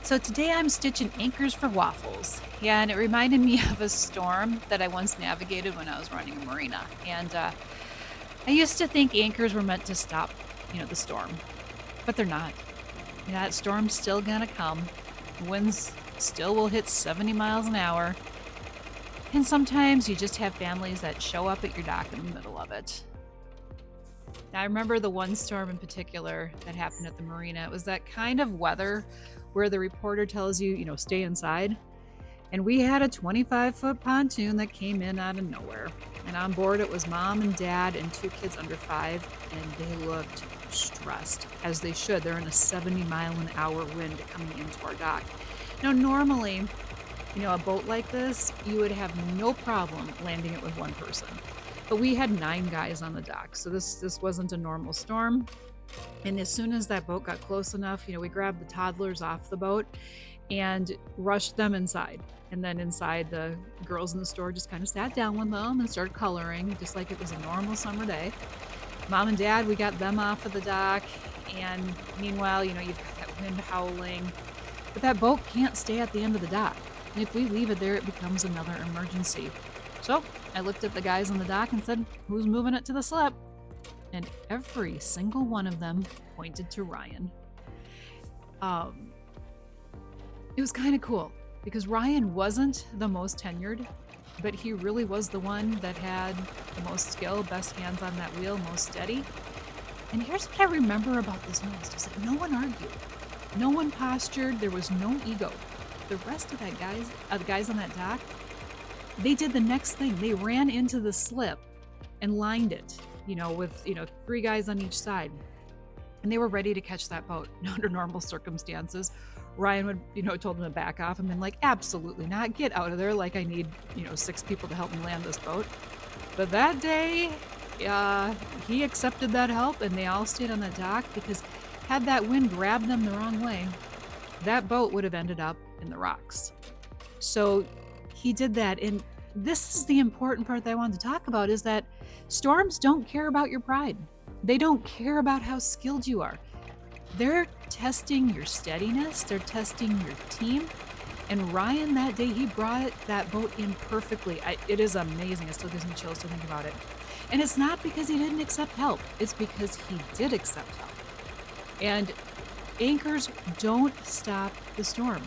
So today I'm stitching anchors for waffles. Yeah, and it reminded me of a storm that I once navigated when I was running a marina. And I used to think anchors were meant to stop, the storm, but they're not. That storm's still gonna come. Winds still will hit 70 miles an hour. And sometimes you just have families that show up at your dock in the middle of it. Now, I remember the one storm in particular that happened at the marina. It was that kind of weather where the reporter tells you, stay inside. And we had a 25-foot pontoon that came in out of nowhere. And on board it was mom and dad and two kids under 5, and they looked stressed, as they should. They're in a 70-mile-an-hour wind coming into our dock. Now, normally, a boat like this, you would have no problem landing it with one person. But we had 9 guys on the dock, so this wasn't a normal storm. And as soon as that boat got close enough, we grabbed the toddlers off the boat and rushed them inside. And then inside, the girls in the store just kind of sat down with them and started coloring, just like it was a normal summer day. Mom and dad, we got them off of the dock. And meanwhile, you've got that wind howling. But that boat can't stay at the end of the dock. And if we leave it there, it becomes another emergency. So I looked at the guys on the dock and said, "Who's moving it to the slip?" And every single one of them pointed to Ryan. Um, it was kind of cool because Ryan wasn't the most tenured, but he really was the one that had the most skill, best hands on that wheel, most steady. And here's what I remember about this most is that no one argued. No one postured. There was no ego. The rest of the guys on that dock, they did the next thing. They ran into the slip and lined it, with, 3 guys on each side. And they were ready to catch that boat. Under normal circumstances, Ryan would, told them to back off and been like, "Absolutely not. Get out of there. Like I need, 6 people to help me land this boat." But that day, he accepted that help and they all stayed on the dock because had that wind grabbed them the wrong way, that boat would have ended up in the rocks. So he did that. And this is the important part that I wanted to talk about is that storms don't care about your pride. They don't care about how skilled you are. They're testing your steadiness. They're testing your team. And Ryan that day, he brought that boat in perfectly. It is amazing. It still gives me chills to think about it. And it's not because he didn't accept help. It's because he did accept help. And anchors don't stop the storm.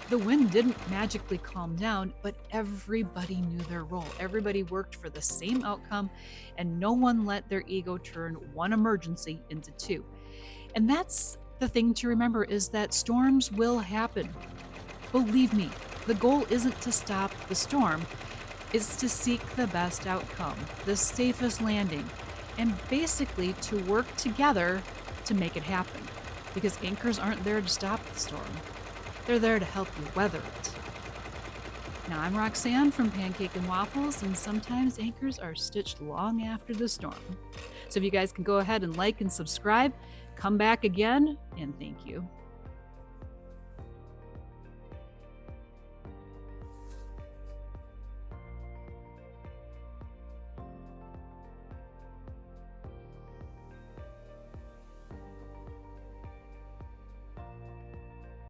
The wind didn't magically calm down, but everybody knew their role. Everybody worked for the same outcome, and no one let their ego turn one emergency into 2. And that's the thing to remember is that storms will happen. Believe me, the goal isn't to stop the storm. It's to seek the best outcome, the safest landing, and basically to work together to make it happen. Because anchors aren't there to stop the storm. They're there to help you weather it. Now, I'm Roxanne from Pancake and Waffles, and sometimes anchors are stitched long after the storm. So if you guys can go ahead and like and subscribe, come back again, and thank you.